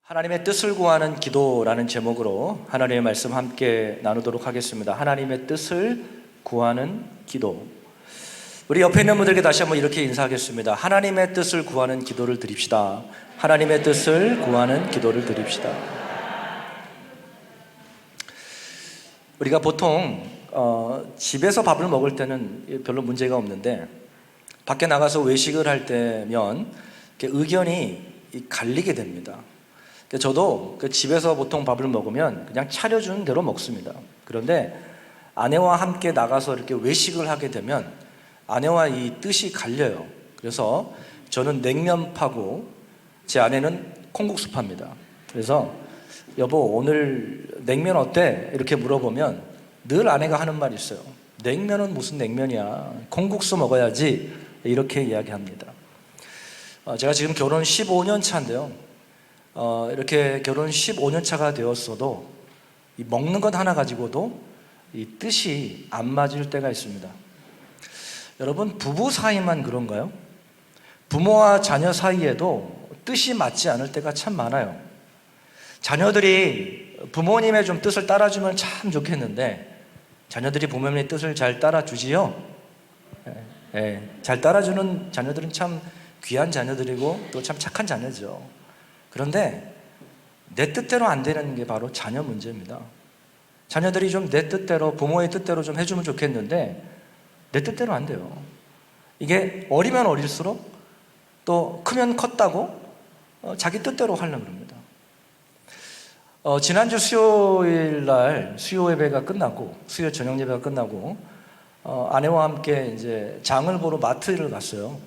하나님의 뜻을 구하는 기도라는 제목으로 하나님의 말씀 함께 나누도록 하겠습니다. 하나님의 뜻을 구하는 기도. 우리 옆에 있는 분들께 다시 한번 이렇게 인사하겠습니다. 하나님의 뜻을 구하는 기도를 드립시다. 하나님의 뜻을 구하는 기도를 드립시다. 우리가 보통 집에서 밥을 먹을 때는 별로 문제가 없는데 밖에 나가서 외식을 할 때면 의견이 갈리게 됩니다. 저도 집에서 보통 밥을 먹으면 그냥 차려주는 대로 먹습니다. 그런데 아내와 함께 나가서 이렇게 외식을 하게 되면 아내와 이 뜻이 갈려요. 그래서 저는 냉면 파고 제 아내는 콩국수 팝니다. 그래서 여보 오늘 냉면 어때? 이렇게 물어보면 늘 아내가 하는 말이 있어요. 냉면은 무슨 냉면이야. 콩국수 먹어야지. 이렇게 이야기합니다. 제가 지금 결혼 15년 차인데요. 이렇게 결혼 15년 차가 되었어도 이 먹는 것 하나 가지고도 이 뜻이 안 맞을 때가 있습니다. 여러분, 부부 사이만 그런가요? 부모와 자녀 사이에도 뜻이 맞지 않을 때가 참 많아요. 자녀들이 부모님의 좀 뜻을 따라주면 참 좋겠는데 자녀들이 부모님의 뜻을 잘 따라주지요? 잘 따라주는 자녀들은 참 귀한 자녀들이고 또 참 착한 자녀죠. 그런데 내 뜻대로 안 되는 게 바로 자녀 문제입니다. 자녀들이 좀 내 뜻대로, 부모의 뜻대로 좀 해주면 좋겠는데 내 뜻대로 안 돼요. 이게 어리면 어릴수록 또 크면 컸다고 자기 뜻대로 하려고 합니다. 지난주 수요일 날 수요 예배가 끝나고, 수요 저녁 예배가 끝나고 아내와 함께 이제 장을 보러 마트를 갔어요.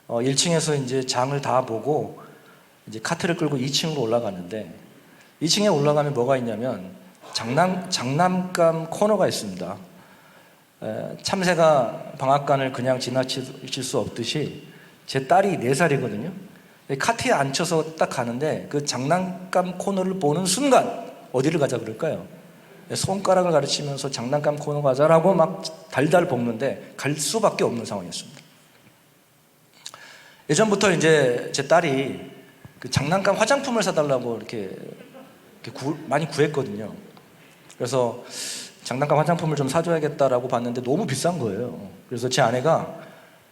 1층에서 이제 장을 다 보고 이제 카트를 끌고 2층으로 올라갔는데 2층에 올라가면 뭐가 있냐면 장난감 코너가 있습니다. 참새가 방앗간을 그냥 지나칠 수 없듯이 제 딸이 4살이거든요. 카트에 앉혀서 딱 가는데 그 장난감 코너를 보는 순간 어디를 가자 그럴까요? 손가락을 가르치면서 장난감 코너 가자라고 막 달달 볶는데 갈 수밖에 없는 상황이었습니다. 예전부터 이제 제 딸이 그 장난감 화장품을 사달라고 이렇게 많이 구했거든요. 그래서 장난감 화장품을 좀 사줘야겠다라고 봤는데 너무 비싼 거예요. 그래서 제 아내가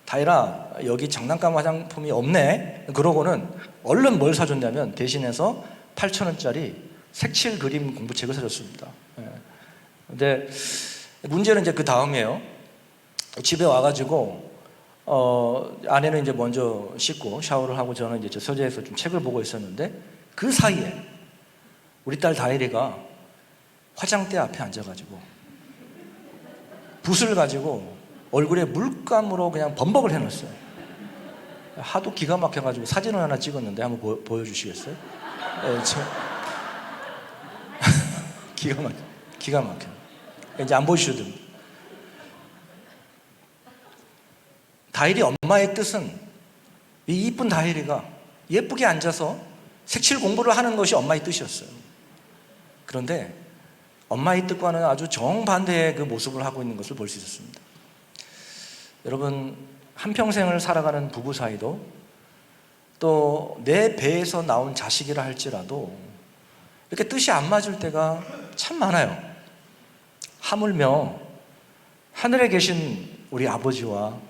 다혜라 여기 장난감 화장품이 없네. 그러고는 얼른 뭘 사줬냐면 대신해서 8,000원짜리 색칠 그림 공부책을 사줬습니다. 근데 문제는 이제 그 다음이에요. 집에 와가지고 아내는 이제 먼저 씻고 샤워를 하고 저는 이제 서재에서 좀 책을 보고 있었는데 그 사이에 우리 딸 다혜리가 화장대 앞에 앉아가지고 붓을 가지고 얼굴에 물감으로 그냥 범벅을 해놨어요. 하도 기가 막혀가지고 사진을 하나 찍었는데 한번 보여주시겠어요? 기가 막혀. 이제 안 보여주셔도 됩니다. 다혜리 엄마의 뜻은 이 이쁜 다혜리가 예쁘게 앉아서 색칠 공부를 하는 것이 엄마의 뜻이었어요. 그런데 엄마의 뜻과는 아주 정반대의 그 모습을 하고 있는 것을 볼 수 있었습니다. 여러분, 한평생을 살아가는 부부 사이도 또 내 배에서 나온 자식이라 할지라도 이렇게 뜻이 안 맞을 때가 참 많아요. 하물며 하늘에 계신 우리 아버지와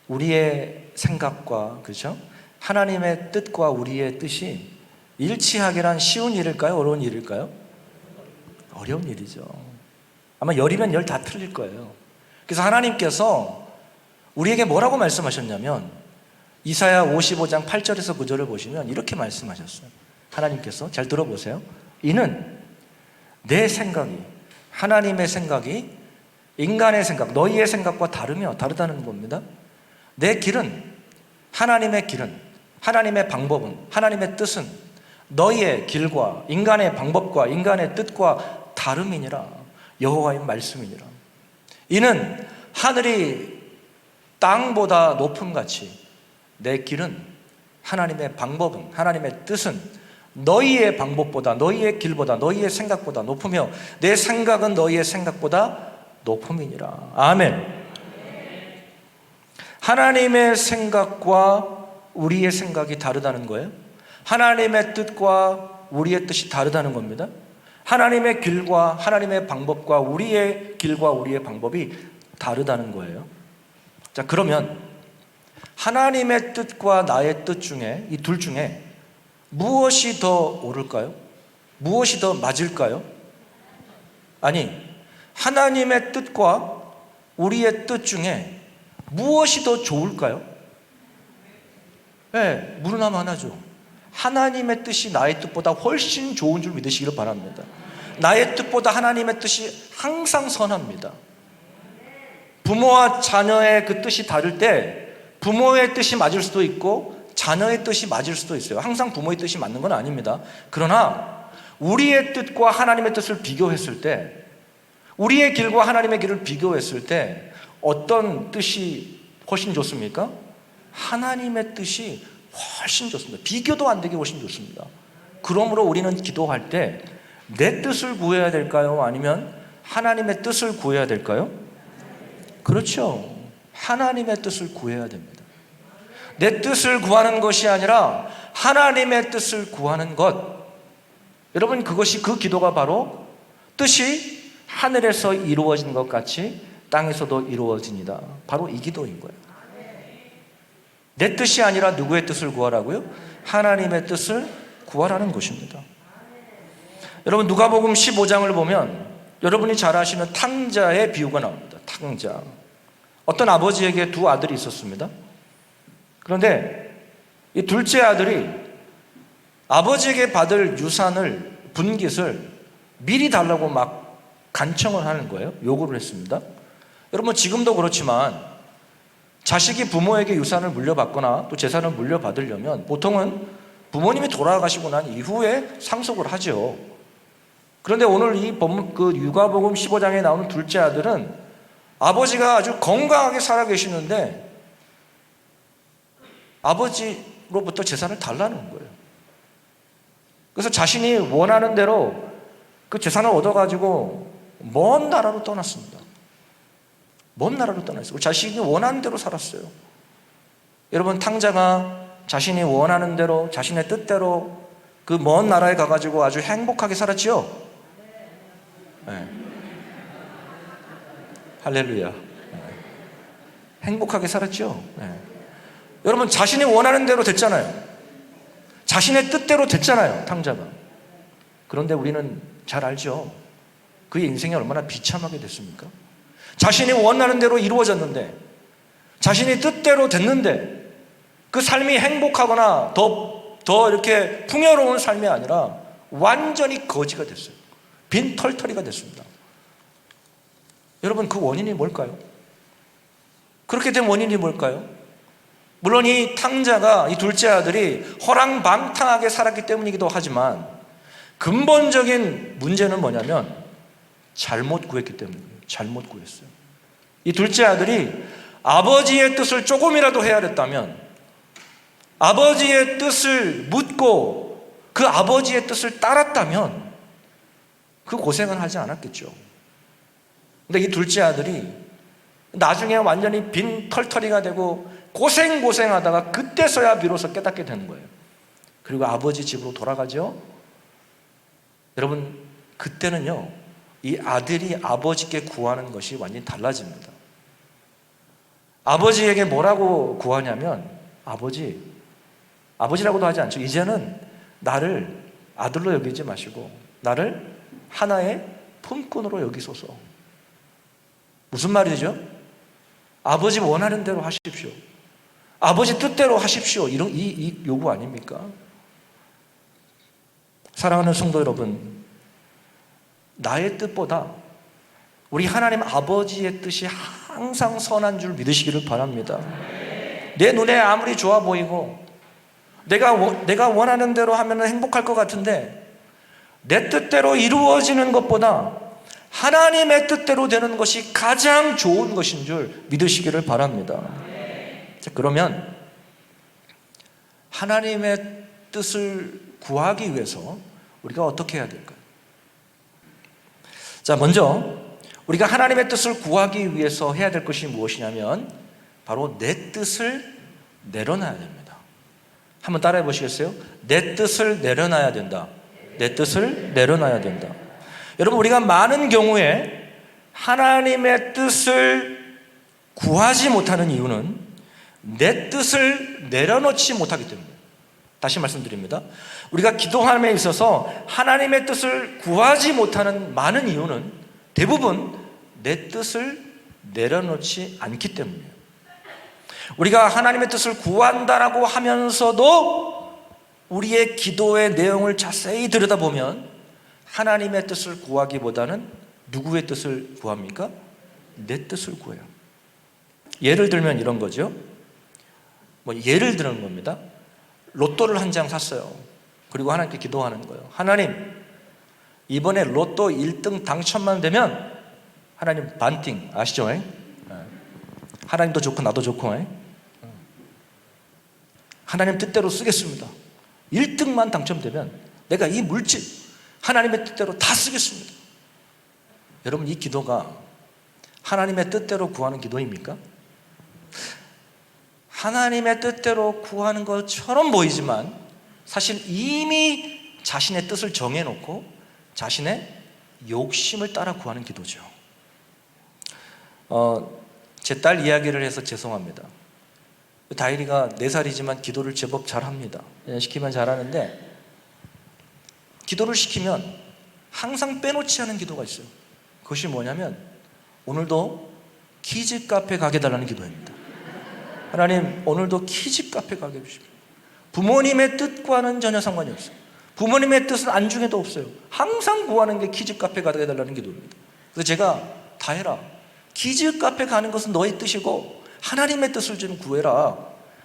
우리의 생각과, 그렇죠? 하나님의 뜻과 우리의 뜻이 일치하기란 쉬운 일일까요? 어려운 일일까요? 어려운 일이죠. 아마 열이면 열 다 틀릴 거예요. 그래서 하나님께서 우리에게 뭐라고 말씀하셨냐면 이사야 55장 8절에서 9절을 보시면 이렇게 말씀하셨어요. 하나님께서 잘 들어보세요. 이는 내 생각이, 하나님의 생각이 인간의 생각, 너희의 생각과 다르다는 겁니다. 내 길은, 하나님의 길은, 하나님의 방법은, 하나님의 뜻은 너희의 길과 인간의 방법과 인간의 뜻과 다름이니라. 여호와의 말씀이니라. 이는 하늘이 땅보다 높음같이 내 길은, 하나님의 방법은, 하나님의 뜻은 너희의 방법보다, 너희의 길보다, 너희의 생각보다 높으며 내 생각은 너희의 생각보다 높음이니라. 아멘. 하나님의 생각과 우리의 생각이 다르다는 거예요. 하나님의 뜻과 우리의 뜻이 다르다는 겁니다. 하나님의 길과 하나님의 방법과 우리의 길과 우리의 방법이 다르다는 거예요. 자, 그러면 하나님의 뜻과 나의 뜻 중에, 이 둘 중에 무엇이 더 옳을까요? 무엇이 더 맞을까요? 아니, 하나님의 뜻과 우리의 뜻 중에 무엇이 더 좋을까요? 네, 물으나만 하죠. 하나님의 뜻이 나의 뜻보다 훨씬 좋은 줄 믿으시기를 바랍니다. 나의 뜻보다 하나님의 뜻이 항상 선합니다. 부모와 자녀의 그 뜻이 다를 때 부모의 뜻이 맞을 수도 있고 자녀의 뜻이 맞을 수도 있어요. 항상 부모의 뜻이 맞는 건 아닙니다. 그러나 우리의 뜻과 하나님의 뜻을 비교했을 때, 우리의 길과 하나님의 길을 비교했을 때 어떤 뜻이 훨씬 좋습니까? 하나님의 뜻이 훨씬 좋습니다. 비교도 안 되게 훨씬 좋습니다. 그러므로 우리는 기도할 때 내 뜻을 구해야 될까요? 아니면 하나님의 뜻을 구해야 될까요? 그렇죠. 하나님의 뜻을 구해야 됩니다. 내 뜻을 구하는 것이 아니라 하나님의 뜻을 구하는 것. 여러분, 그것이, 그 기도가 바로 뜻이 하늘에서 이루어진 것 같이 땅에서도 이루어지니다. 바로 이 기도인 거예요. 내 뜻이 아니라 누구의 뜻을 구하라고요? 하나님의 뜻을 구하라는 것입니다. 여러분, 누가복음 15장을 보면 여러분이 잘 아시는 탕자의 비유가 나옵니다. 탕자. 어떤 아버지에게 두 아들이 있었습니다. 그런데 이 둘째 아들이 아버지에게 받을 유산을, 분깃을 미리 달라고 막 간청을 하는 거예요. 요구를 했습니다. 여러분, 지금도 그렇지만 자식이 부모에게 유산을 물려받거나 또 재산을 물려받으려면 보통은 부모님이 돌아가시고 난 이후에 상속을 하죠. 그런데 오늘 이 유가복음 15장에 나오는 둘째 아들은 아버지가 아주 건강하게 살아계시는데 아버지로부터 재산을 달라는 거예요. 그래서 자신이 원하는 대로 그 재산을 얻어가지고 먼 나라로 떠났습니다. 먼 나라로 떠났어요. 자신이 원하는 대로 살았어요. 여러분, 탕자가 자신이 원하는 대로, 자신의 뜻대로 그 먼 나라에 가가지고 아주 행복하게 살았지요? 네. 할렐루야. 네. 행복하게 살았죠? 네. 여러분, 자신이 원하는 대로 됐잖아요. 자신의 뜻대로 됐잖아요, 탕자가. 그런데 우리는 잘 알죠? 그의 인생이 얼마나 비참하게 됐습니까? 자신이 원하는 대로 이루어졌는데, 자신이 뜻대로 됐는데, 그 삶이 행복하거나 더 이렇게 풍요로운 삶이 아니라 완전히 거지가 됐어요. 빈 털터리가 됐습니다. 여러분, 그 원인이 뭘까요? 그렇게 된 원인이 뭘까요? 물론 이 탕자가, 이 둘째 아들이 허랑방탕하게 살았기 때문이기도 하지만 근본적인 문제는 뭐냐면 잘못 구했기 때문이에요. 잘못 구했어요. 이 둘째 아들이 아버지의 뜻을 조금이라도 헤아렸다면, 아버지의 뜻을 묻고 그 아버지의 뜻을 따랐다면 그 고생은 하지 않았겠죠. 근데 이 둘째 아들이 나중에 완전히 빈 털터리가 되고 고생하다가 그때서야 비로소 깨닫게 되는 거예요. 그리고 아버지 집으로 돌아가죠. 여러분, 그때는요, 이 아들이 아버지께 구하는 것이 완전히 달라집니다. 아버지에게 뭐라고 구하냐면, 아버지라고도 하지 않죠. 이제는 나를 아들로 여기지 마시고 나를 하나의 품꾼으로 여기소서. 무슨 말이죠? 아버지 원하는 대로 하십시오. 아버지 뜻대로 하십시오. 이 요구 아닙니까? 사랑하는 성도 여러분, 나의 뜻보다 우리 하나님 아버지의 뜻이 항상 선한 줄 믿으시기를 바랍니다. 내 눈에 아무리 좋아 보이고 내가 원하는 대로 하면 행복할 것 같은데 내 뜻대로 이루어지는 것보다 하나님의 뜻대로 되는 것이 가장 좋은 것인 줄 믿으시기를 바랍니다. 자, 그러면 하나님의 뜻을 구하기 위해서 우리가 어떻게 해야 될까요? 자, 먼저 우리가 하나님의 뜻을 구하기 위해서 해야 될 것이 무엇이냐면 바로 내 뜻을 내려놔야 됩니다. 한번 따라해 보시겠어요? 내 뜻을 내려놔야 된다. 내 뜻을 내려놔야 된다. 여러분, 우리가 많은 경우에 하나님의 뜻을 구하지 못하는 이유는 내 뜻을 내려놓지 못하기 때문이에요. 다시 말씀드립니다. 우리가 기도함에 있어서 하나님의 뜻을 구하지 못하는 많은 이유는 대부분 내 뜻을 내려놓지 않기 때문이에요. 우리가 하나님의 뜻을 구한다라고 하면서도 우리의 기도의 내용을 자세히 들여다보면 하나님의 뜻을 구하기보다는 누구의 뜻을 구합니까? 내 뜻을 구해요. 예를 들면 이런 거죠. 예를 드는 겁니다. 로또를 한 장 샀어요. 그리고 하나님께 기도하는 거예요. 하나님, 이번에 로또 1등 당첨만 되면 하나님 반팅 아시죠? 하나님도 좋고 나도 좋고 하나님 뜻대로 쓰겠습니다. 1등만 당첨되면 내가 이 물질 하나님의 뜻대로 다 쓰겠습니다. 여러분, 이 기도가 하나님의 뜻대로 구하는 기도입니까? 하나님의 뜻대로 구하는 것처럼 보이지만 사실 이미 자신의 뜻을 정해놓고 자신의 욕심을 따라 구하는 기도죠. 제 딸 이야기를 해서 죄송합니다. 다일이가 4살이지만 기도를 제법 잘합니다. 시키면 잘하는데 기도를 시키면 항상 빼놓지 않은 기도가 있어요. 그것이 뭐냐면 오늘도 키즈 카페 가게 달라는 기도입니다. 하나님, 오늘도 키즈 카페 가게 해주십시오. 부모님의 뜻과는 전혀 상관이 없어요. 부모님의 뜻은 안중에도 없어요. 항상 구하는 게 키즈 카페 가게 해달라는 기도입니다. 그래서 제가 다혜라, 키즈 카페 가는 것은 너의 뜻이고 하나님의 뜻을 좀 구해라.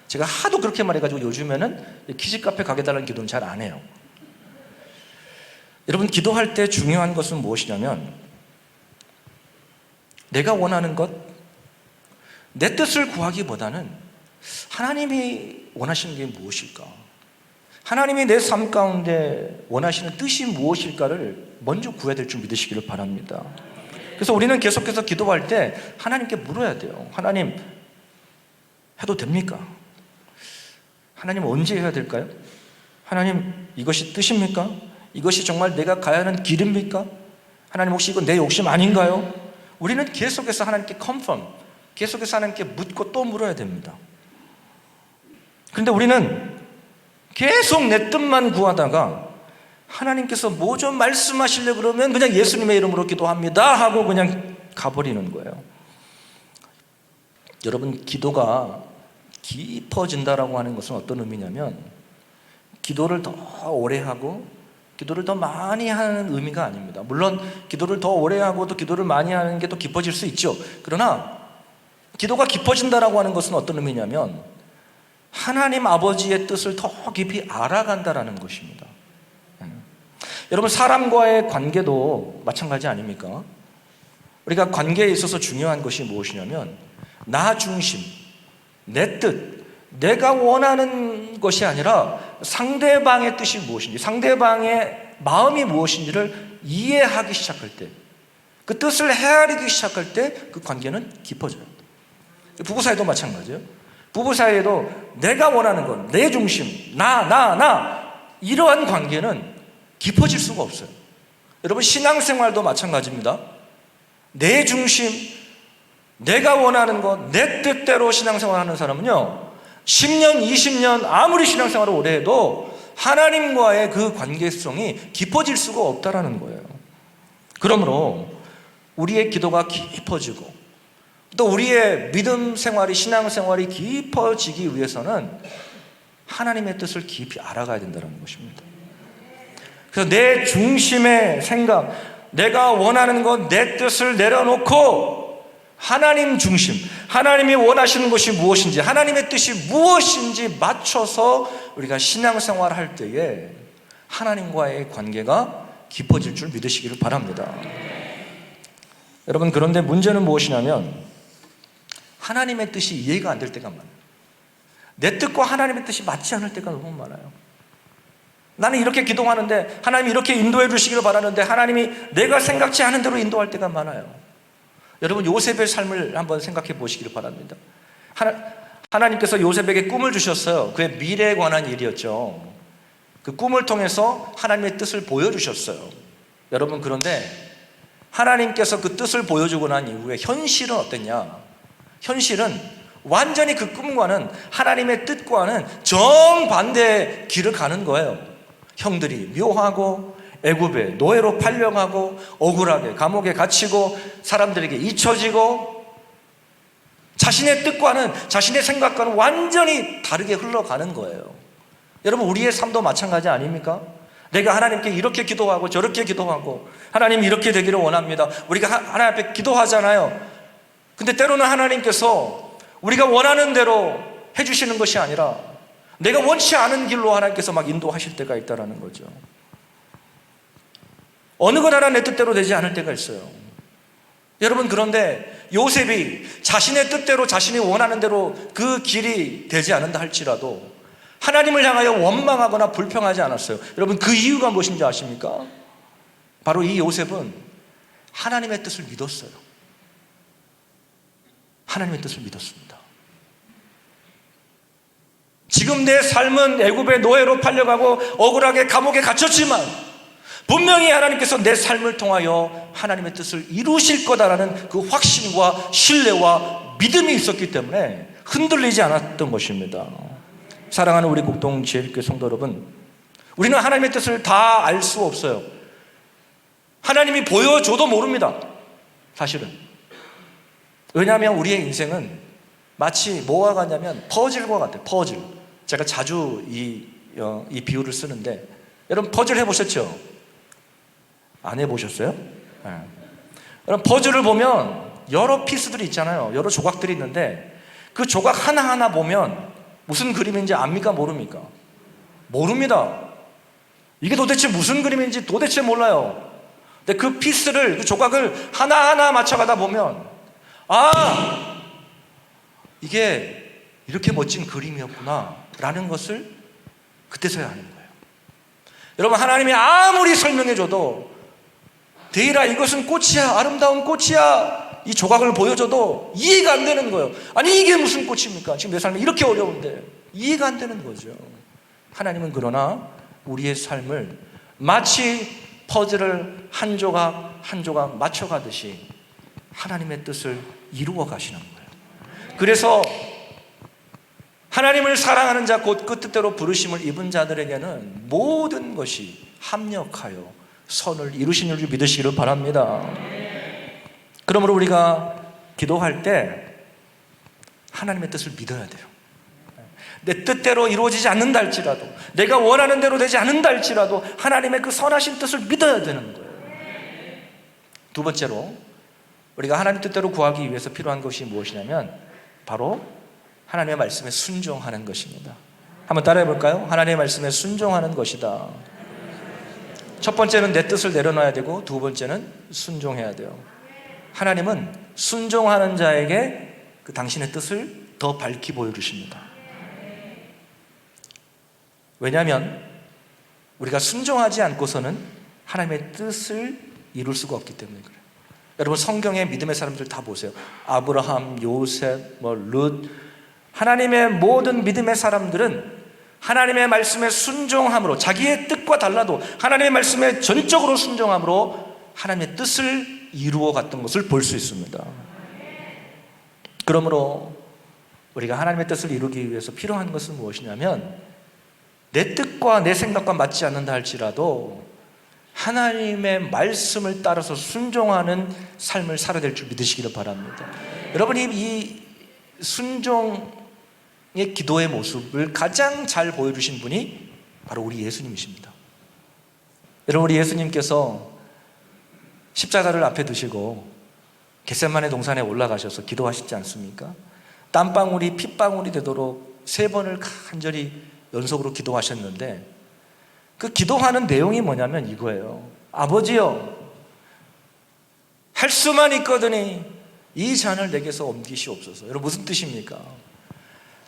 제가 하도 그렇게 말해가지고 요즘에는 키즈 카페 가게 해달라는 기도는 잘 안 해요. 여러분, 기도할 때 중요한 것은 무엇이냐면 내가 원하는 것, 내 뜻을 구하기보다는 하나님이 원하시는 게 무엇일까? 하나님이 내 삶 가운데 원하시는 뜻이 무엇일까를 먼저 구해야 될 줄 믿으시기를 바랍니다. 그래서 우리는 계속해서 기도할 때 하나님께 물어야 돼요. 하나님, 해도 됩니까? 하나님, 언제 해야 될까요? 하나님, 이것이 뜻입니까? 이것이 정말 내가 가야 하는 길입니까? 하나님, 혹시 이건 내 욕심 아닌가요? 우리는 계속해서 하나님께 confirm, 계속해서 하나님께 묻고 또 물어야 됩니다. 그런데 우리는 계속 내 뜻만 구하다가 하나님께서 뭐 좀 말씀하시려고 그러면 그냥 예수님의 이름으로 기도합니다 하고 그냥 가버리는 거예요. 여러분, 기도가 깊어진다라고 하는 것은 어떤 의미냐면 기도를 더 오래 하고 기도를 더 많이 하는 의미가 아닙니다. 물론 기도를 더 오래 하고 또 기도를 많이 하는 게 또 깊어질 수 있죠. 그러나 기도가 깊어진다라고 하는 것은 어떤 의미냐면 하나님 아버지의 뜻을 더 깊이 알아간다라는 것입니다. 여러분, 사람과의 관계도 마찬가지 아닙니까? 우리가 관계에 있어서 중요한 것이 무엇이냐면 나 중심, 내 뜻, 내가 원하는 것이 아니라 상대방의 뜻이 무엇인지, 상대방의 마음이 무엇인지를 이해하기 시작할 때, 그 뜻을 헤아리기 시작할 때 그 관계는 깊어져요. 부부 사이도 마찬가지예요. 부부 사이에도 내가 원하는 것, 내 중심, 나 이러한 관계는 깊어질 수가 없어요. 여러분, 신앙생활도 마찬가지입니다. 내 중심, 내가 원하는 것, 내 뜻대로 신앙생활하는 사람은요 10년, 20년 아무리 신앙생활을 오래 해도 하나님과의 그 관계성이 깊어질 수가 없다라는 거예요. 그러므로 우리의 기도가 깊어지고 또 우리의 믿음 생활이, 신앙생활이 깊어지기 위해서는 하나님의 뜻을 깊이 알아가야 된다는 것입니다. 그래서 내 중심의 생각, 내가 원하는 것, 내 뜻을 내려놓고 하나님 중심, 하나님이 원하시는 것이 무엇인지, 하나님의 뜻이 무엇인지 맞춰서 우리가 신앙생활을 할 때에 하나님과의 관계가 깊어질 줄 믿으시기를 바랍니다. 여러분, 그런데 문제는 무엇이냐면 하나님의 뜻이 이해가 안 될 때가 많아요. 내 뜻과 하나님의 뜻이 맞지 않을 때가 너무 많아요. 나는 이렇게 기도하는데 하나님이 이렇게 인도해 주시기를 바라는데 하나님이 내가 생각지 않은 대로 인도할 때가 많아요. 여러분, 요셉의 삶을 한번 생각해 보시기를 바랍니다. 하나님께서 요셉에게 꿈을 주셨어요. 그의 미래에 관한 일이었죠. 그 꿈을 통해서 하나님의 뜻을 보여주셨어요. 여러분, 그런데 하나님께서 그 뜻을 보여주고 난 이후에 현실은 어땠냐? 현실은 완전히 그 꿈과는, 하나님의 뜻과는 정반대의 길을 가는 거예요. 형들이 묘하고 애굽에 노예로 팔려가고 억울하게 감옥에 갇히고 사람들에게 잊혀지고, 자신의 뜻과는, 자신의 생각과는 완전히 다르게 흘러가는 거예요. 여러분, 우리의 삶도 마찬가지 아닙니까? 내가 하나님께 이렇게 기도하고 저렇게 기도하고, 하나님 이렇게 되기를 원합니다. 우리가 하나님 앞에 기도하잖아요. 근데 때로는 하나님께서 우리가 원하는 대로 해주시는 것이 아니라 내가 원치 않은 길로 하나님께서 막 인도하실 때가 있다는 거죠. 어느 것 하나 내 뜻대로 되지 않을 때가 있어요. 여러분, 그런데 요셉이 자신의 뜻대로, 자신이 원하는 대로 그 길이 되지 않는다 할지라도 하나님을 향하여 원망하거나 불평하지 않았어요. 여러분, 그 이유가 무엇인지 아십니까? 바로 이 요셉은 하나님의 뜻을 믿었어요. 하나님의 뜻을 믿었습니다. 지금 내 삶은 애굽의 노예로 팔려가고 억울하게 감옥에 갇혔지만 분명히 하나님께서 내 삶을 통하여 하나님의 뜻을 이루실 거다라는 그 확신과 신뢰와 믿음이 있었기 때문에 흔들리지 않았던 것입니다. 사랑하는 우리 국동제일교회 성도 여러분, 우리는 하나님의 뜻을 다 알 수 없어요. 하나님이 보여줘도 모릅니다, 사실은. 왜냐하면 우리의 인생은 마치 뭐와 같냐면 퍼즐과 같아요. 퍼즐. 제가 자주 이 비유를 쓰는데, 여러분 퍼즐 해보셨죠? 안 해보셨어요? 네. 여러분, 퍼즐을 보면 여러 피스들이 있잖아요. 여러 조각들이 있는데 그 조각 하나하나 보면 무슨 그림인지 압니까? 모릅니까? 모릅니다. 이게 도대체 무슨 그림인지 도대체 몰라요. 근데 그 피스를, 그 조각을 하나하나 맞춰가다 보면, 아, 이게 이렇게 멋진 그림이었구나 라는 것을 그때서야 아는 거예요. 여러분, 하나님이 아무리 설명해줘도, 데이라 이것은 꽃이야, 아름다운 꽃이야, 이 조각을 보여줘도 이해가 안 되는 거예요. 아니, 이게 무슨 꽃입니까? 지금 내 삶이 이렇게 어려운데 이해가 안 되는 거죠. 하나님은 그러나 우리의 삶을 마치 퍼즐을 한 조각 한 조각 맞춰가듯이 하나님의 뜻을 이루어 가시는 거예요. 그래서 하나님을 사랑하는 자, 곧 그 뜻대로 부르심을 입은 자들에게는 모든 것이 합력하여 선을 이루시는 줄 믿으시기를 바랍니다. 그러므로 우리가 기도할 때 하나님의 뜻을 믿어야 돼요. 내 뜻대로 이루어지지 않는다 할지라도, 내가 원하는 대로 되지 않는다 할지라도 하나님의 그 선하신 뜻을 믿어야 되는 거예요. 두 번째로, 우리가 하나님 뜻대로 구하기 위해서 필요한 것이 무엇이냐면 바로 하나님의 말씀에 순종하는 것입니다. 한번 따라해 볼까요? 하나님의 말씀에 순종하는 것이다. 첫 번째는 내 뜻을 내려놔야 되고, 두 번째는 순종해야 돼요. 하나님은 순종하는 자에게 그 당신의 뜻을 더 밝히 보여주십니다. 왜냐하면 우리가 순종하지 않고서는 하나님의 뜻을 이룰 수가 없기 때문에 그래요. 여러분, 성경의 믿음의 사람들 다 보세요. 아브라함, 요셉, 룻, 하나님의 모든 믿음의 사람들은 하나님의 말씀에 순종함으로, 자기의 뜻과 달라도 하나님의 말씀에 전적으로 순종함으로 하나님의 뜻을 이루어 갔던 것을 볼 수 있습니다. 그러므로 우리가 하나님의 뜻을 이루기 위해서 필요한 것은 무엇이냐면, 내 뜻과 내 생각과 맞지 않는다 할지라도 하나님의 말씀을 따라서 순종하는 삶을 살아야 될 줄 믿으시기를 바랍니다. 여러분이 이 순종의 기도의 모습을 가장 잘 보여주신 분이 바로 우리 예수님이십니다. 여러분, 우리 예수님께서 십자가를 앞에 두시고 겟세마네 동산에 올라가셔서 기도하시지 않습니까? 땀방울이 핏방울이 되도록 3번을 간절히 연속으로 기도하셨는데, 그 기도하는 내용이 뭐냐면 이거예요. 아버지여, 할 수만 있거든이 이 잔을 내게서 옮기시옵소서. 여러분, 무슨 뜻입니까?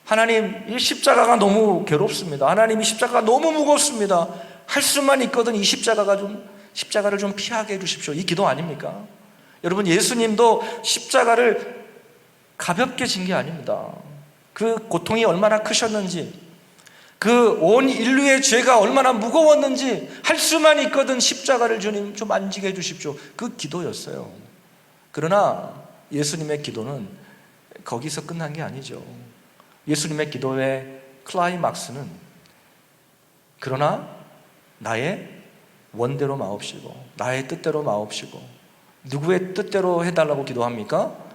하나님, 이 십자가가 너무 괴롭습니다. 하나님, 이 십자가가 너무 무겁습니다. 할 수만 있거든 이 십자가를 좀 피하게 해주십시오. 이 기도 아닙니까? 여러분, 예수님도 십자가를 가볍게 진 게 아닙니다. 그 고통이 얼마나 크셨는지, 그 온 인류의 죄가 얼마나 무거웠는지 할 수만 있거든 십자가를 주님 좀 만지게 해주십시오. 그 기도였어요. 그러나 예수님의 기도는 거기서 끝난 게 아니죠. 예수님의 기도의 클라이막스는 그러나 나의 원대로 마옵시고 나의 뜻대로 마옵시고, 누구의 뜻대로 해달라고 기도합니까?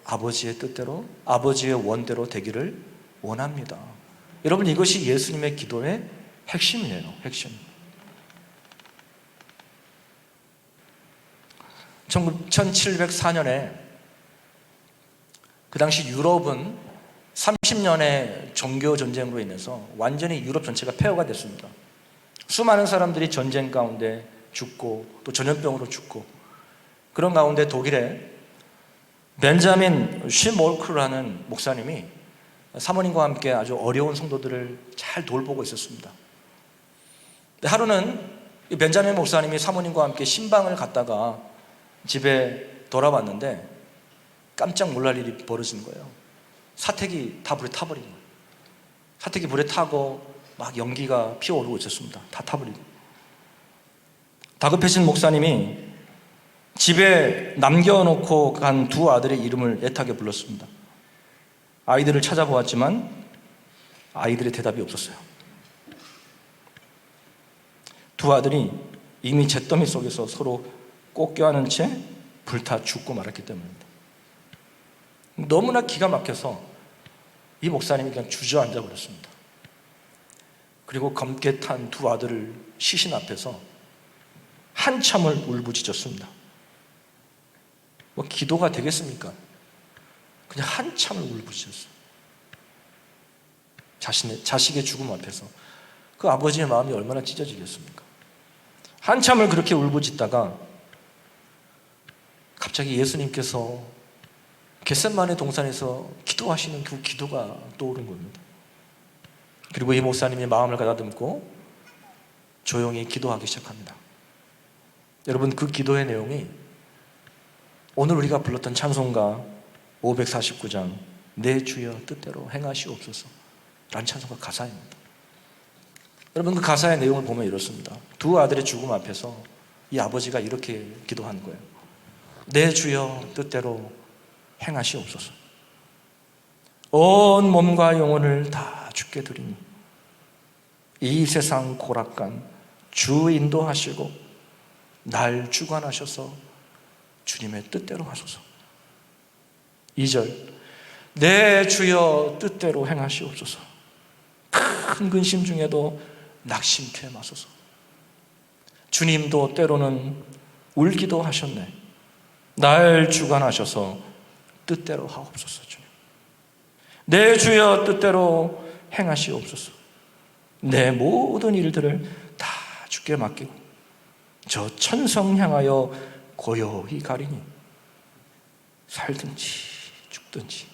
아버지의 뜻대로, 아버지의 원대로 되기를 원합니다. 여러분, 이것이 예수님의 기도의 핵심이에요. 핵심. 1704년에 그 당시 유럽은 30년의 종교 전쟁으로 인해서 완전히 유럽 전체가 폐허가 됐습니다. 수많은 사람들이 전쟁 가운데 죽고 또 전염병으로 죽고, 그런 가운데 독일에 벤자민 쉬몰크라는 목사님이 사모님과 함께 아주 어려운 성도들을 잘 돌보고 있었습니다. 하루는 이 벤자민 목사님이 사모님과 함께 신방을 갔다가 집에 돌아왔는데 깜짝 놀랄 일이 벌어진 거예요. 사택이 다 불에 타버린 거예요. 사택이 불에 타고 막 연기가 피어오르고 있었습니다. 다 타버리고. 다급해진 목사님이 집에 남겨놓고 간 두 아들의 이름을 애타게 불렀습니다. 아이들을 찾아보았지만 아이들의 대답이 없었어요. 두 아들이 이미 잿더미 속에서 서로 꼭 껴안은 채 불타 죽고 말았기 때문입니다. 너무나 기가 막혀서 이 목사님이 그냥 주저앉아 버렸습니다. 그리고 검게 탄 두 아들을 시신 앞에서 한참을 울부짖었습니다. 뭐 기도가 되겠습니까? 그냥 한참을 울부짖었어요. 자식의 죽음 앞에서 그 아버지의 마음이 얼마나 찢어지겠습니까? 한참을 그렇게 울부짖다가 갑자기 예수님께서 겟세마네 동산에서 기도하시는 그 기도가 떠오른 겁니다. 그리고 이 목사님이 마음을 가다듬고 조용히 기도하기 시작합니다. 여러분, 그 기도의 내용이 오늘 우리가 불렀던 찬송가 549장 내 주여 뜻대로 행하시옵소서 라는 찬송가 가사입니다. 여러분, 그 가사의 내용을 보면 이렇습니다. 두 아들의 죽음 앞에서 이 아버지가 이렇게 기도한 거예요. 내 주여 뜻대로 행하시옵소서. 온 몸과 영혼을 다 주께 드리니 이 세상 고락간 주 인도하시고 날 주관하셔서 주님의 뜻대로 하소서. 2절 내 주여 뜻대로 행하시옵소서. 큰 근심 중에도 낙심케 마소서. 주님도 때로는 울기도 하셨네. 날 주관하셔서 뜻대로 하옵소서. 주님, 내 주여 뜻대로 행하시옵소서. 내 모든 일들을 다 주께 맡기고 저 천성 향하여 고요히 가리니 살든지 죽든지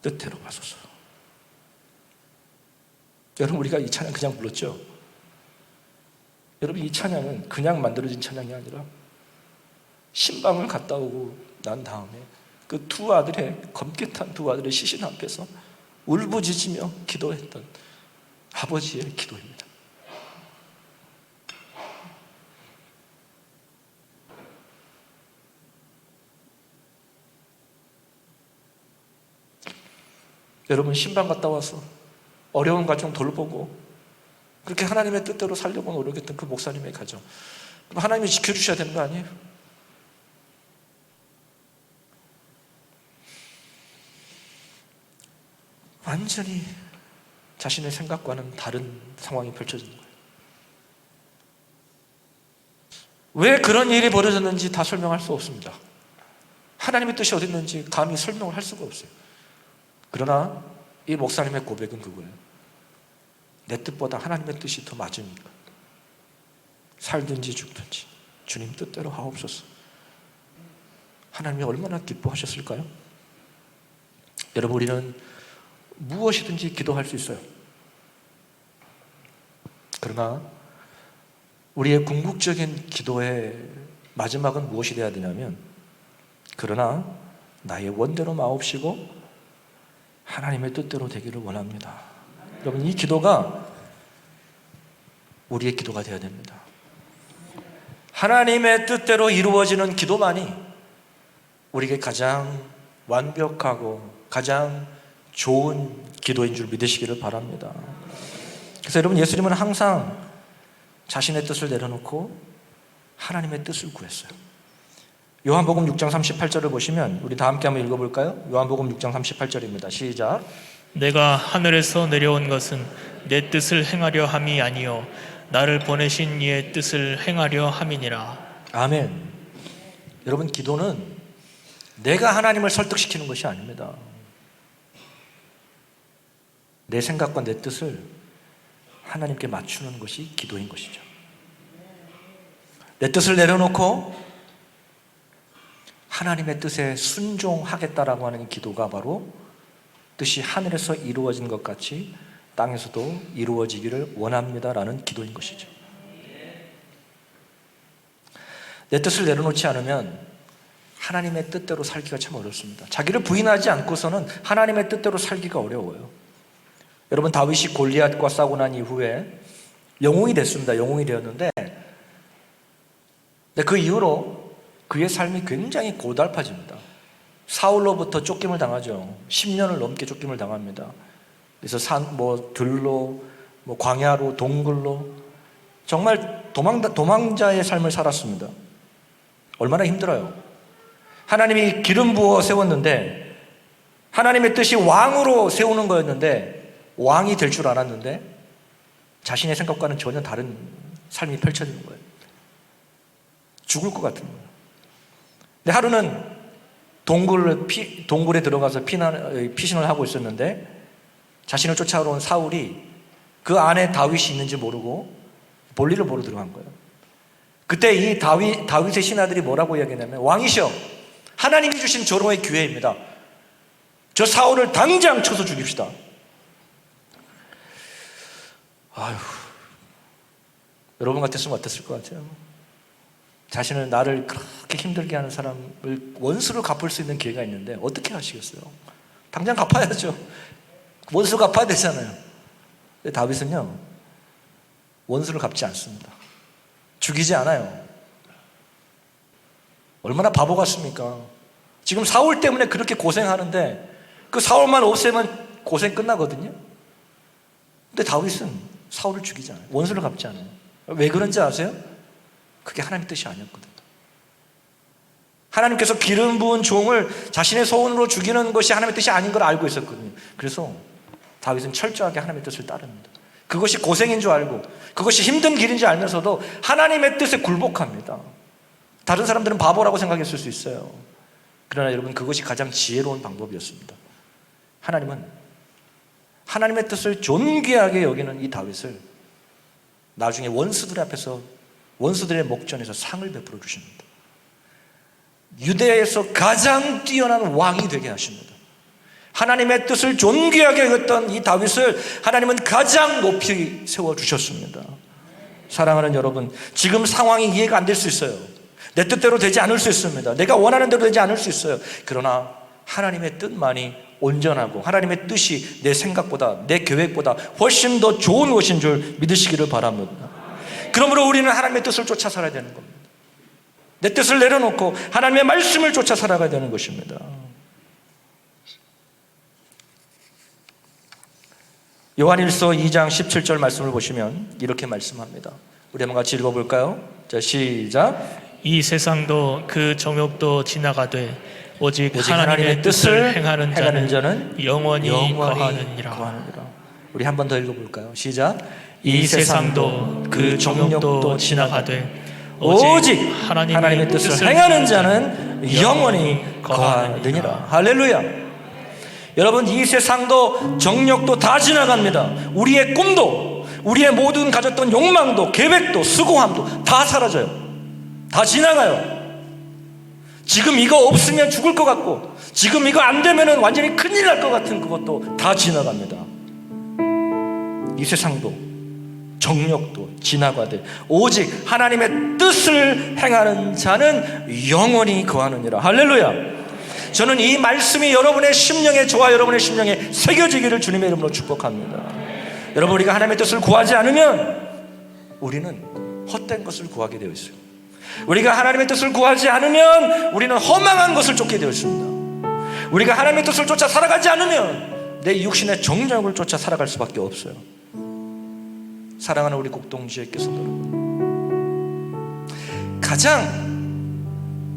뜻대로 하소서. 여러분, 우리가 이 찬양 그냥 불렀죠? 여러분, 이 찬양은 그냥 만들어진 찬양이 아니라 신방을 갔다 오고 난 다음에 그 두 아들의 검게 탄 두 아들의 시신 앞에서 울부짖으며 기도했던 아버지의 기도입니다. 여러분, 신방 갔다 와서 어려운 가정 돌보고 그렇게 하나님의 뜻대로 살려고 노력했던 그 목사님의 가정, 그럼 하나님이 지켜주셔야 되는 거 아니에요? 완전히 자신의 생각과는 다른 상황이 펼쳐지는 거예요. 왜 그런 일이 벌어졌는지 다 설명할 수 없습니다. 하나님의 뜻이 어디 있는지 감히 설명을 할 수가 없어요. 그러나 이 목사님의 고백은 그거예요. 내 뜻보다 하나님의 뜻이 더 맞으니까 살든지 죽든지 주님 뜻대로 하옵소서. 하나님이 얼마나 기뻐하셨을까요? 여러분, 우리는 무엇이든지 기도할 수 있어요. 그러나 우리의 궁극적인 기도의 마지막은 무엇이 되어야 되냐면 그러나 나의 원대로 마옵시고 하나님의 뜻대로 되기를 원합니다. 여러분, 이 기도가 우리의 기도가 되어야 됩니다. 하나님의 뜻대로 이루어지는 기도만이 우리에게 가장 완벽하고 가장 좋은 기도인 줄 믿으시기를 바랍니다. 그래서 여러분, 예수님은 항상 자신의 뜻을 내려놓고 하나님의 뜻을 구했어요. 요한복음 6장 38절을 보시면 우리 다 함께 한번 읽어볼까요? 요한복음 6장 38절입니다. 시작. 내가 하늘에서 내려온 것은 내 뜻을 행하려 함이 아니요 나를 보내신 이의 뜻을 행하려 함이니라. 아멘. 여러분, 기도는 내가 하나님을 설득시키는 것이 아닙니다. 내 생각과 내 뜻을 하나님께 맞추는 것이 기도인 것이죠. 내 뜻을 내려놓고 하나님의 뜻에 순종하겠다라고 하는 기도가 바로 뜻이 하늘에서 이루어진 것 같이 땅에서도 이루어지기를 원합니다라는 기도인 것이죠. 내 뜻을 내려놓지 않으면 하나님의 뜻대로 살기가 참 어렵습니다. 자기를 부인하지 않고서는 하나님의 뜻대로 살기가 어려워요. 여러분, 다윗이 골리앗과 싸우고 난 이후에 영웅이 됐습니다. 영웅이 되었는데 그 이후로 그의 삶이 굉장히 고달파집니다. 사울로부터 쫓김을 당하죠. 10년을 넘게 쫓김을 당합니다. 그래서 들로, 광야로, 동굴로 정말 도망자의 삶을 살았습니다. 얼마나 힘들어요. 하나님이 기름 부어 세웠는데, 하나님의 뜻이 왕으로 세우는 거였는데 왕이 될 줄 알았는데 자신의 생각과는 전혀 다른 삶이 펼쳐지는 거예요. 죽을 것 같은 거예요. 근데 하루는 동굴에 들어가서 피신을 하고 있었는데 자신을 쫓아오는 사울이 그 안에 다윗이 있는지 모르고 볼일을 보러 들어간 거예요. 그때 이 다윗의 신하들이 뭐라고 이야기했냐면, 왕이시여, 하나님이 주신 조롱의 기회입니다. 저 사울을 당장 쳐서 죽입시다. 아휴, 여러분 같았으면 어땠을 것 같아요? 자신을, 나를 그렇게 힘들게 하는 사람을 원수를 갚을 수 있는 기회가 있는데 어떻게 하시겠어요? 당장 갚아야죠. 원수 갚아야 되잖아요. 근데 다윗은요, 원수를 갚지 않습니다. 죽이지 않아요. 얼마나 바보 같습니까? 지금 사울 때문에 그렇게 고생하는데 그 사울만 없애면 고생 끝나거든요. 근데 다윗은 사울을 죽이지 않아요. 원수를 갚지 않아요. 왜 그런지 아세요? 그게 하나님의 뜻이 아니었거든요. 하나님께서 기름 부은 종을 자신의 소원으로 죽이는 것이 하나님의 뜻이 아닌 걸 알고 있었거든요. 그래서 다윗은 철저하게 하나님의 뜻을 따릅니다. 그것이 고생인 줄 알고 그것이 힘든 길인 줄 알면서도 하나님의 뜻에 굴복합니다. 다른 사람들은 바보라고 생각했을 수 있어요. 그러나 여러분, 그것이 가장 지혜로운 방법이었습니다. 하나님은 하나님의 뜻을 존귀하게 여기는 이 다윗을 나중에 원수들 앞에서, 원수들의 목전에서 상을 베풀어 주십니다. 유대에서 가장 뛰어난 왕이 되게 하십니다. 하나님의 뜻을 존귀하게 여겼던 이 다윗을 하나님은 가장 높이 세워주셨습니다. 사랑하는 여러분, 지금 상황이 이해가 안 될 수 있어요. 내 뜻대로 되지 않을 수 있습니다. 내가 원하는 대로 되지 않을 수 있어요. 그러나 하나님의 뜻만이 온전하고 하나님의 뜻이 내 생각보다, 내 계획보다 훨씬 더 좋은 것인 줄 믿으시기를 바랍니다. 그러므로 우리는 하나님의 뜻을 쫓아 살아야 되는 겁니다. 내 뜻을 내려놓고 하나님의 말씀을 쫓아 살아가야 되는 것입니다. 요한일서 2장 17절 말씀을 보시면 이렇게 말씀합니다. 우리 한번 같이 읽어볼까요? 자, 시작. 이 세상도 그 정욕도 지나가되 오직 하나님의 뜻을 행하는 자는 영원히 거하느니라. 우리 한 번 더 읽어볼까요? 시작. 이 세상도 그 정욕도 지나가되 오직 하나님의 뜻을 행하는 자는 영원히 거하느니라. 할렐루야. 여러분, 이 세상도 정욕도 다 지나갑니다. 우리의 꿈도, 우리의 모든 가졌던 욕망도, 계획도, 수고함도 다 사라져요. 다 지나가요. 지금 이거 없으면 죽을 것 같고, 지금 이거 안 되면 완전히 큰일 날 것 같은 그것도 다 지나갑니다. 이 세상도 정욕도 지나가되 오직 하나님의 뜻을 행하는 자는 영원히 거하느니라. 할렐루야. 저는 이 말씀이 여러분의 심령에, 저와 여러분의 심령에 새겨지기를 주님의 이름으로 축복합니다. 여러분, 우리가 하나님의 뜻을 구하지 않으면 우리는 헛된 것을 구하게 되어 있어요. 우리가 하나님의 뜻을 구하지 않으면 우리는 허망한 것을 쫓게 되어 있습니다. 우리가 하나님의 뜻을 쫓아 살아가지 않으면 내 육신의 정욕을 쫓아 살아갈 수밖에 없어요. 사랑하는 우리 곡동지의 교성도 여러분, 가장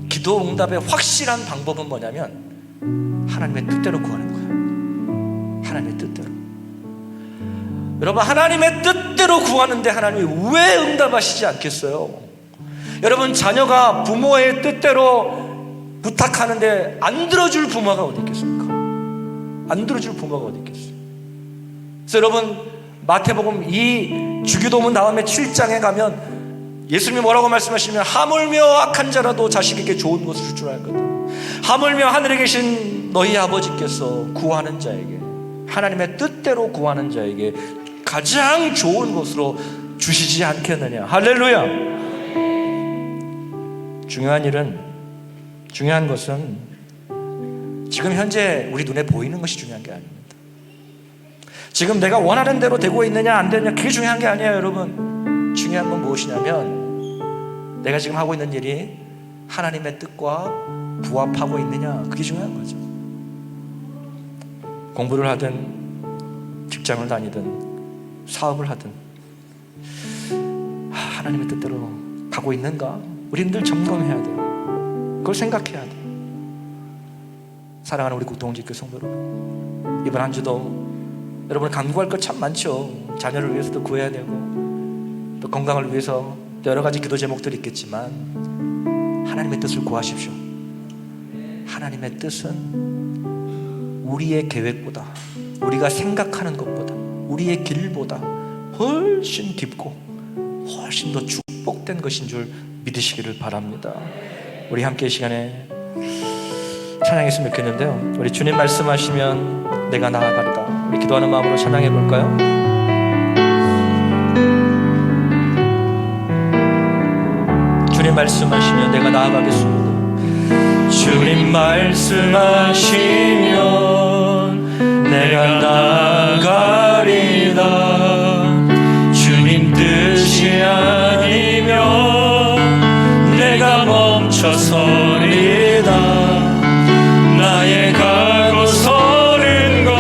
기도 응답의 확실한 방법은 뭐냐면 하나님의 뜻대로 구하는 거예요. 하나님의 뜻대로. 여러분, 하나님의 뜻대로 구하는데 하나님이 왜 응답하시지 않겠어요? 여러분, 자녀가 부모의 뜻대로 부탁하는데 안 들어줄 부모가 어디 있겠습니까? 안 들어줄 부모가 어디 있겠어요? 그래서 여러분, 마태복음 이 주기도문 다음에 7장에 가면 예수님이 뭐라고 말씀하시면 하물며 악한 자라도 자식에게 좋은 것을 줄 줄 알거든. 하물며 하늘에 계신 너희 아버지께서 구하는 자에게, 하나님의 뜻대로 구하는 자에게 가장 좋은 것으로 주시지 않겠느냐. 할렐루야. 중요한 것은 지금 현재 우리 눈에 보이는 것이 중요한 게 아닙니다. 지금 내가 원하는 대로 되고 있느냐 안 되느냐 그게 중요한 게 아니에요. 여러분, 중요한 건 무엇이냐면 내가 지금 하고 있는 일이 하나님의 뜻과 부합하고 있느냐, 그게 중요한 거죠. 공부를 하든 직장을 다니든 사업을 하든 하나님의 뜻대로 가고 있는가, 우리는 늘 점검해야 돼요. 그걸 생각해야 돼요. 사랑하는 우리 국동지교 성도 여러분, 이번 한 주도 여러분 간구할 것 참 많죠. 자녀를 위해서도 구해야 되고 또 건강을 위해서 또 여러 가지 기도 제목들이 있겠지만 하나님의 뜻을 구하십시오. 하나님의 뜻은 우리의 계획보다, 우리가 생각하는 것보다, 우리의 길보다 훨씬 깊고 훨씬 더 축복된 것인 줄 믿으시기를 바랍니다. 우리 함께 이 시간에 찬양했으면 좋겠는데요, 우리 주님 말씀하시면 내가 나아간다, 우리 기도하는 마음으로 찬양해 볼까요? 주님 말씀하시면 내가 나아가겠습니다. 주님 말씀하시면 내가 나아가리다. 주님 뜻이 아니면 내가 멈춰서리다. 나의 가고 서는 것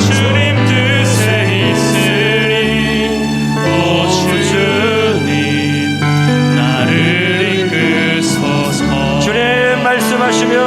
주님 뜻에 있으니 오 주님 나를 이끄소서. 주님 말씀하시면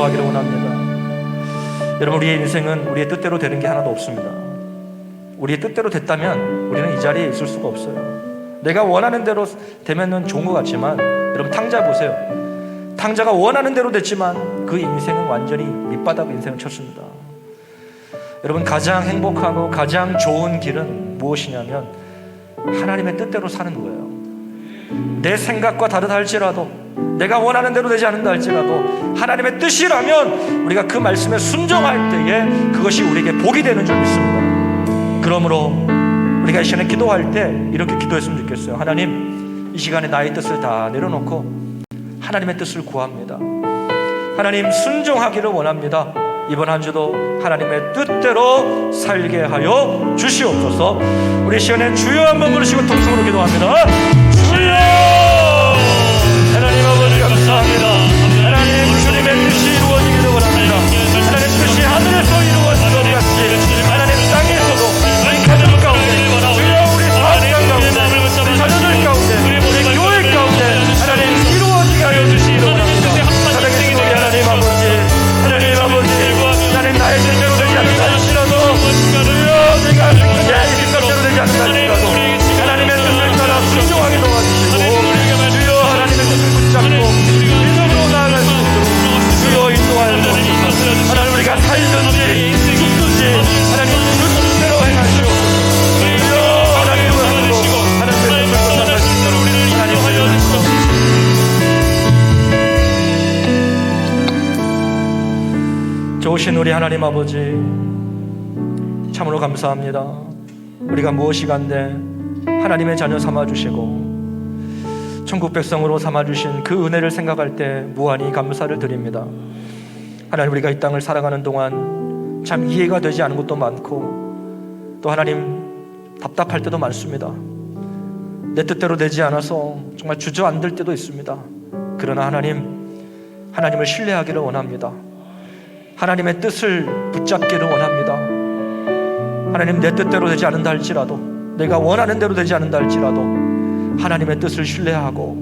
기도하기를 원합니다. 여러분, 우리의 인생은 우리의 뜻대로 되는 게 하나도 없습니다. 우리의 뜻대로 됐다면 우리는 이 자리에 있을 수가 없어요. 내가 원하는 대로 되면 좋은 것 같지만, 여러분 탕자 보세요. 탕자가 원하는 대로 됐지만 그 인생은 완전히 밑바닥 인생을 쳤습니다. 여러분, 가장 행복하고 가장 좋은 길은 무엇이냐면 하나님의 뜻대로 사는 거예요. 내 생각과 다르다 할지라도, 내가 원하는 대로 되지 않는다 할지라도 하나님의 뜻이라면 우리가 그 말씀에 순종할 때에 그것이 우리에게 복이 되는 줄 믿습니다. 그러므로 우리가 이 시간에 기도할 때 이렇게 기도했으면 좋겠어요. 하나님, 이 시간에 나의 뜻을 다 내려놓고 하나님의 뜻을 구합니다. 하나님, 순종하기를 원합니다. 이번 한 주도 하나님의 뜻대로 살게 하여 주시옵소서. 우리 시간에 주여 한번 부르시고 통성으로 기도합니다. 주여! 하나님 아버지 감사합니다. 하나님, 주님의 뜻이 이루어지기를 원합니다. 하나님 뜻이 하늘에서 이루어진 것 같이 하나님 땅에서도 우리 가족 가운데, 주여 우리 사업장 가운데, 우리 자녀들 가운데, 우리 교회 가운데 하나님 이루어지게 하여 주시기를 원합니다. 사랑하시는 우리 하나님 아버지, 하나님 아버지, 하나님 나의 뜻대로 되지 않는다 할지라도, 주여 내가 내 뜻대로 되지 않는다 할지라도 하나님의 뜻을 따라 순종하게 도와주시고, 주여 하나님의 뜻을 붙잡고 믿음으로 나아갈 수 있도록 주여 인도하여 주옵소서. 하나님, 우리가 살든지 죽든지 하나님 뜻대로 행하시옵소서. 주여 하나님의 뜻으로 하나님의 뜻을 따라갈 수 있도록 하나님 살려주시옵소서. 좋으신 우리 하나님 아버지, 참으로 감사합니다. 우리가 무엇이간데 하나님의 자녀 삼아주시고 천국 백성으로 삼아주신 그 은혜를 생각할 때 무한히 감사를 드립니다. 하나님, 우리가 이 땅을 살아가는 동안 참 이해가 되지 않은 것도 많고 또 하나님 답답할 때도 많습니다. 내 뜻대로 되지 않아서 정말 주저앉을 때도 있습니다. 그러나 하나님을 신뢰하기를 원합니다. 하나님의 뜻을 붙잡기를 원합니다. 하나님, 내 뜻대로 되지 않는다 할지라도, 내가 원하는 대로 되지 않는다 할지라도 하나님의 뜻을 신뢰하고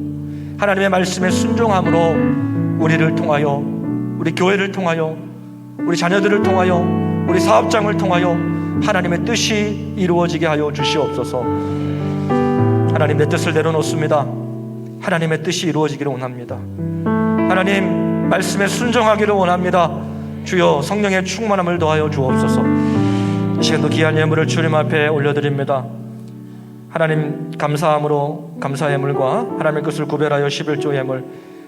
하나님의 말씀에 순종함으로 우리를 통하여, 우리 교회를 통하여, 우리 자녀들을 통하여, 우리 사업장을 통하여 하나님의 뜻이 이루어지게 하여 주시옵소서. 하나님, 내 뜻을 내려놓습니다. 하나님의 뜻이 이루어지기를 원합니다. 하나님, 말씀에 순종하기를 원합니다. 주여 성령의 충만함을 더하여 주옵소서. 이 시간도 귀한 예물을 주님 앞에 올려드립니다. 하나님, 감사함으로 감사 예물과 하나님의 것을 구별하여 11조 예물,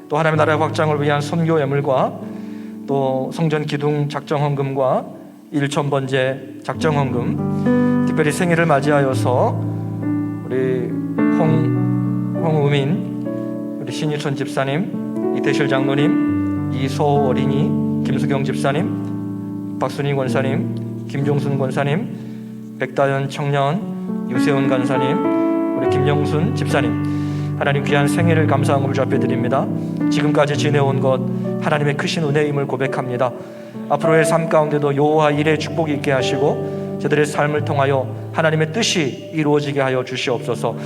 또 하나님의 나라의 확장을 위한 선교 예물과 또 성전 기둥 작정 헌금과 1,000번째 작정 헌금, 특별히 생일을 맞이하여서 우리 홍우민, 우리 신일선 집사님, 이태실 장로님, 이소 어린이, 김수경 집사님, 박순희 권사님, 김종순 권사님, 백다연 청년, 유세훈 간사님, 우리 김영순 집사님, 하나님 귀한 생일을 감사함으로 주 앞에 드립니다. 지금까지 지내온 것 하나님의 크신 은혜임을 고백합니다. 앞으로의 삶 가운데도 여호와 일의 축복이 있게 하시고 저들의 삶을 통하여 하나님의 뜻이 이루어지게 하여 주시옵소서.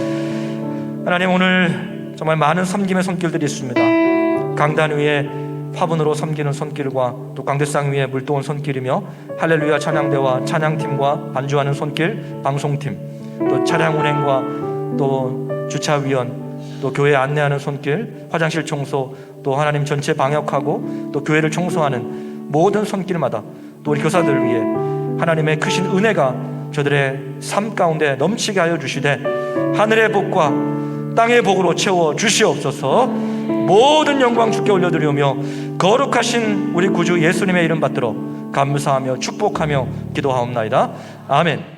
하나님, 오늘 정말 많은 섬김의 손길들이 있습니다. 강단 위에 화분으로 섬기는 손길과 또 강대상 위에 물도원 손길이며 할렐루야 찬양대와 찬양팀과 반주하는 손길, 방송팀, 또 차량 운행과 또 주차위원, 또 교회 안내하는 손길, 화장실 청소, 또 하나님 전체 방역하고 또 교회를 청소하는 모든 손길마다 또 우리 교사들 위해 하나님의 크신 은혜가 저들의 삶 가운데 넘치게 하여 주시되 하늘의 복과 땅의 복으로 채워 주시옵소서. 모든 영광 주께 올려드리며 거룩하신 우리 구주 예수님의 이름 받들어 감사하며 축복하며 기도하옵나이다. 아멘.